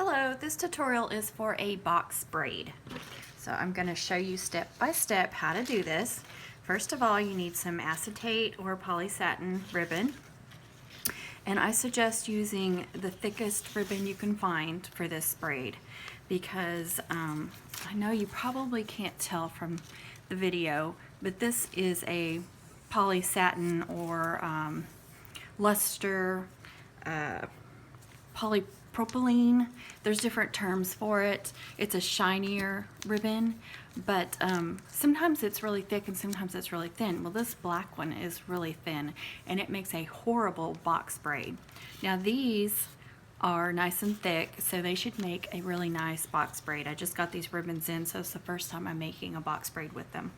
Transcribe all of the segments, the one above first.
Hello, this tutorial is for a box braid. So I'm going to show you step by step how to do this. First of all, you need some acetate or polysatin ribbon. And I suggest using the thickest ribbon you can find for this braid because I know you probably can't tell from the video, but this is a polysatin or luster polypropylene. There's different terms for it. It's a shinier ribbon, but sometimes it's really thick and sometimes it's really thin. Well, this black one is really thin and it makes a horrible box braid. Now these are nice and thick, so they should make a really nice box braid. I just got these ribbons in, so it's the first time I'm making a box braid with them.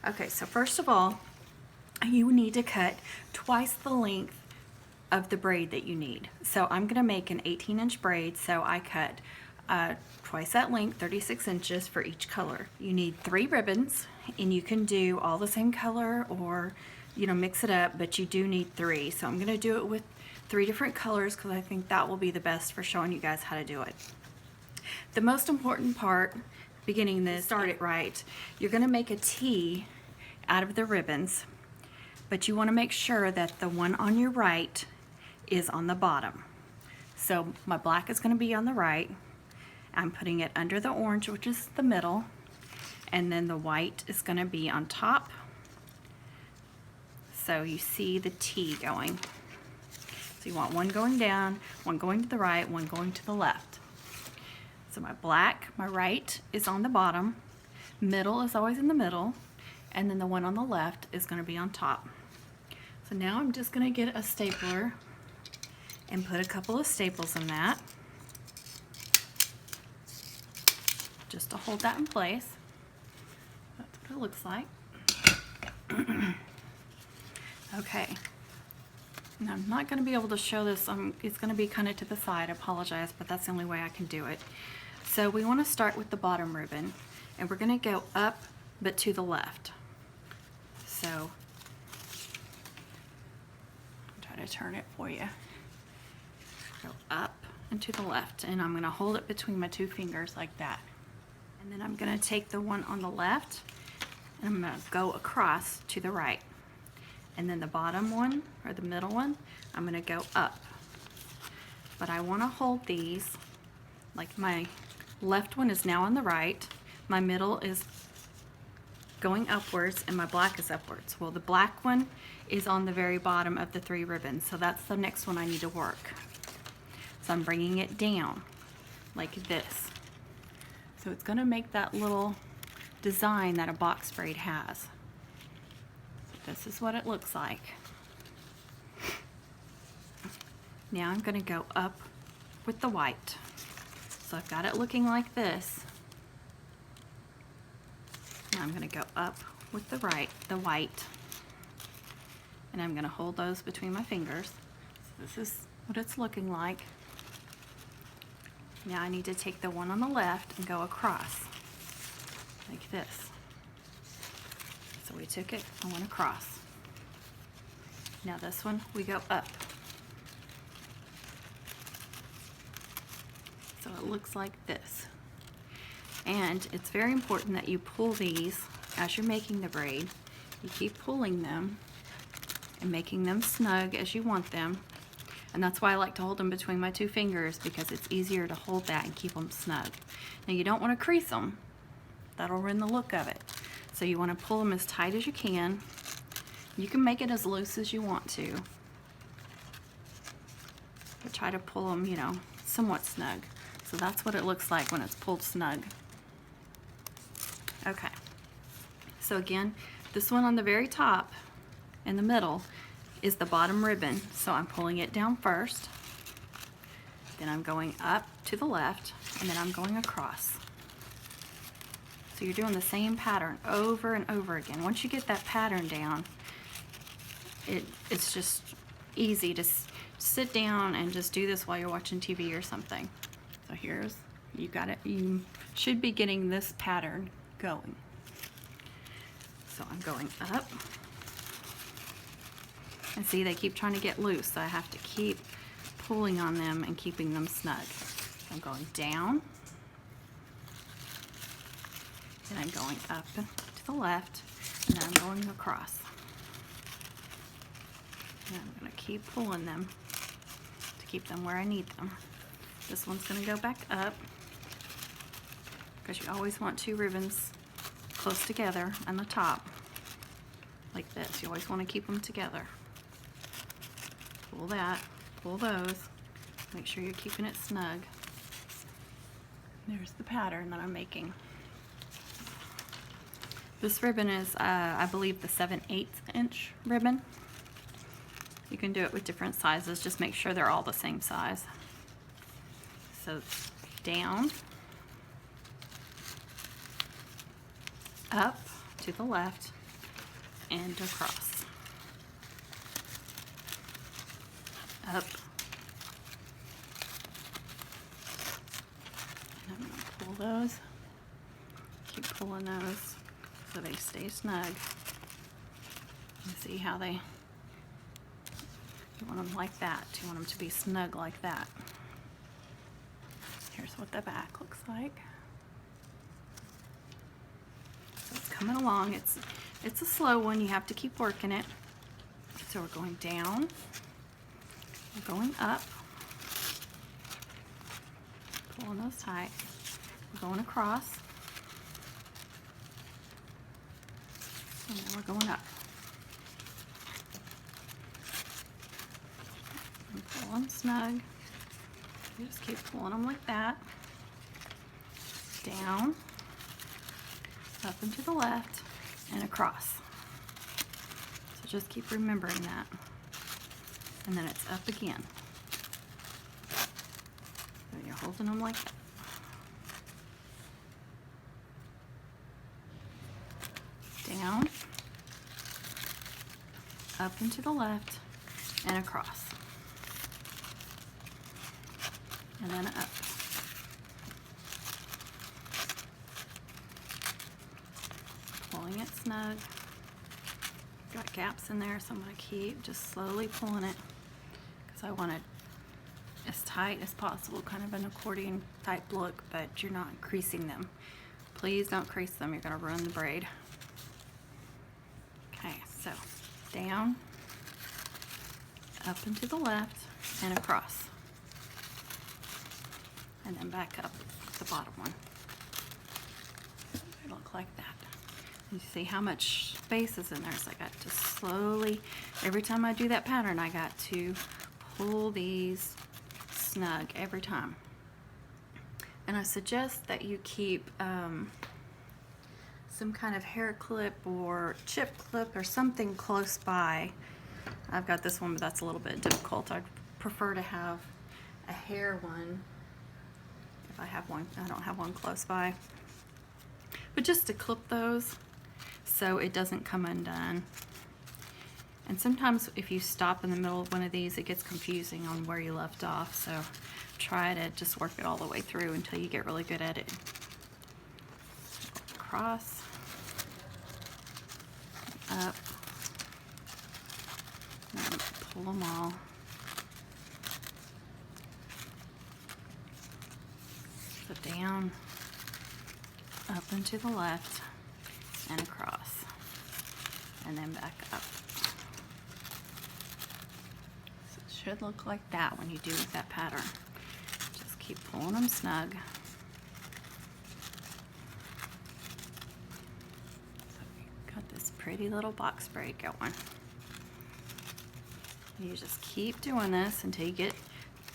Okay, so first of all, you need to cut twice the length of the braid that you need. So I'm gonna make an 18-inch braid, so I cut twice that length, 36 inches for each color. You need 3 ribbons, and you can do all the same color or mix it up, but you do need 3. So I'm gonna do it with 3 different colors because I think that will be the best for showing you guys how to do it. The most important part, beginning this, start it right. You're gonna make a T out of the ribbons, but you wanna make sure that the one on your right is on the bottom. So my black is going to be on the right. I'm putting it under the orange, which is the middle, and then the white is going to be on top. So you see the T going. So you want one going down, one going to the right, one going to the left. So my black, my right, is on the bottom, middle is always in the middle, and then the one on the left is going to be on top. So now I'm just going to get a stapler and put a couple of staples in that just to hold that in place. That's what it looks like. Okay, now I'm not going to be able to show this. It's going to be kind of to the side. I apologize, but that's the only way I can do it. So we want to start with the bottom ribbon, and we're going to go up but to the left. So I'll try to turn it for you. Go up and to the left, and I'm going to hold it between my 2 fingers like that. And then I'm going to take the one on the left and I'm going to go across to the right. And then the bottom one, or the middle one, I'm going to go up. But I want to hold these, like my left one is now on the right, my middle is going upwards, and my black is upwards. Well, the black one is on the very bottom of the 3 ribbons, so that's the next one I need to work. So I'm bringing it down like this. So it's going to make that little design that a box braid has. So this is what it looks like. Now I'm going to go up with the white. So I've got it looking like this. Now I'm going to go up with the white. And I'm going to hold those between my fingers. So this is what it's looking like. Now I need to take the one on the left and go across like this. So we took it and went across. Now this one we go up. So it looks like this. And it's very important that you pull these as you're making the braid. You keep pulling them and making them snug as you want them. And that's why I like to hold them between my 2 fingers, because it's easier to hold that and keep them snug. Now you don't want to crease them. That'll ruin the look of it. So you want to pull them as tight as you can. You can make it as loose as you want to. But try to pull them, somewhat snug. So that's what it looks like when it's pulled snug. Okay. So again, this one on the very top in the middle is the bottom ribbon, so I'm pulling it down first, then I'm going up to the left, and then I'm going across. So you're doing the same pattern over and over again. Once you get that pattern down, it's just easy to sit down and just do this while you're watching TV or something. So you got it. You should be getting this pattern going. So I'm going up. And see, they keep trying to get loose, so I have to keep pulling on them and keeping them snug. I'm going down, and I'm going up to the left, and then I'm going across. And I'm going to keep pulling them to keep them where I need them. This one's going to go back up because you always want two ribbons close together on the top like this. You always want to keep them together. Pull that, pull those, make sure you're keeping it snug. There's the pattern that I'm making. This ribbon is, I believe, the 7/8 inch ribbon. You can do it with different sizes, just make sure they're all the same size. So down, up to the left, and across. Up. And I'm going to pull those, keep pulling those so they stay snug. You see how they, you want them like that. You want them to be snug like that. Here's what the back looks like. So it's coming along. It's a slow one. You have to keep working it. So we're going down, we're going up, pulling those tight, we're going across, and then we're going up. And pull them snug. You just keep pulling them like that. Down, up and to the left, and across. So just keep remembering that. And then it's up again. So you're holding them like that. Down, up and to the left, and across. And then up. Pulling it snug. Got gaps in there, so I'm going to keep just slowly pulling it because I want it as tight as possible, kind of an accordion type look, but you're not creasing them. Please don't crease them, you're going to ruin the braid. Okay, so down, up and to the left, and across. And then back up the bottom one. They look like that. You see how much space is in there, so I got to slowly, every time I do that pattern, I got to pull these snug every time. And I suggest that you keep some kind of hair clip or chip clip or something close by. I've got this one, but that's a little bit difficult. I'd prefer to have a hair one if I have one. I don't have one close by. But just to clip those so it doesn't come undone. And sometimes if you stop in the middle of one of these, it gets confusing on where you left off. So try to just work it all the way through until you get really good at it. Across, up, and pull them all. So down, up and to the left, and across, and then back up. So it should look like that when you do that pattern. Just keep pulling them snug. So you've got this pretty little box braid going. You just keep doing this until you get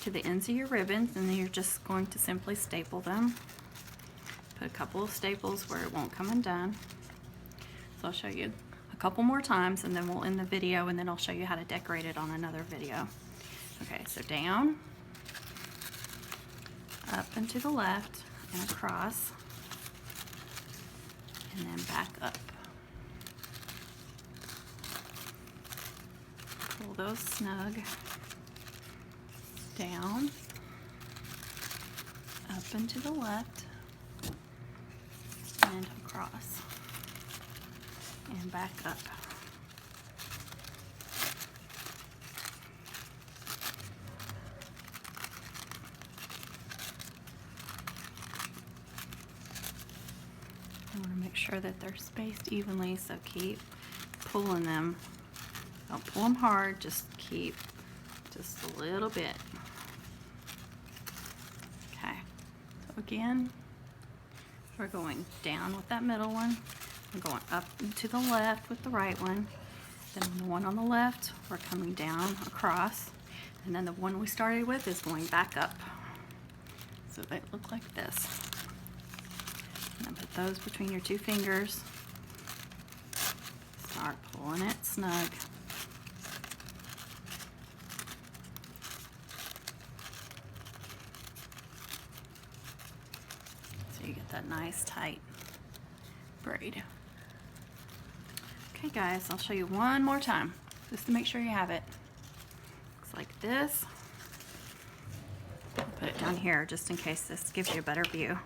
to the ends of your ribbons, and then you're just going to simply staple them. Put a couple of staples where it won't come undone. So I'll show you a couple more times and then we'll end the video, and then I'll show you how to decorate it on another video. Okay, so down, up and to the left, and across, and then back up. Pull those snug. Down, up and to the left, and across, and back up. want to make sure that they're spaced evenly, so keep pulling them. Don't pull them hard, just keep just a little bit. Okay, so again, we're going down with that middle one. We're going up and to the left with the right one. Then the one on the left, we're coming down across. And then the one we started with is going back up. So they look like this. And then put those between your two fingers. Start pulling it snug. So you get that nice tight braid. Okay guys, I'll show you one more time, just to make sure you have it. Looks like this. I'll put it down here just in case this gives you a better view.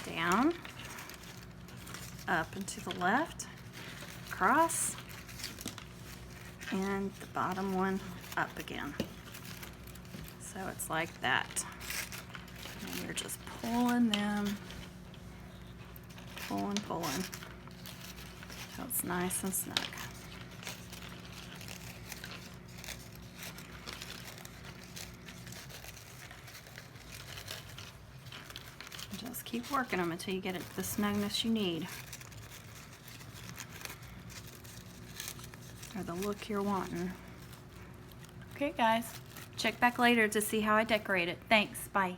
Down, up and to the left, across, and the bottom one up again. So it's like that. And you're just pulling them, pulling. So it's nice and snug. Just keep working them until you get it the snugness you need, or the look you're wanting. Okay guys, check back later to see how I decorate it. Thanks, bye.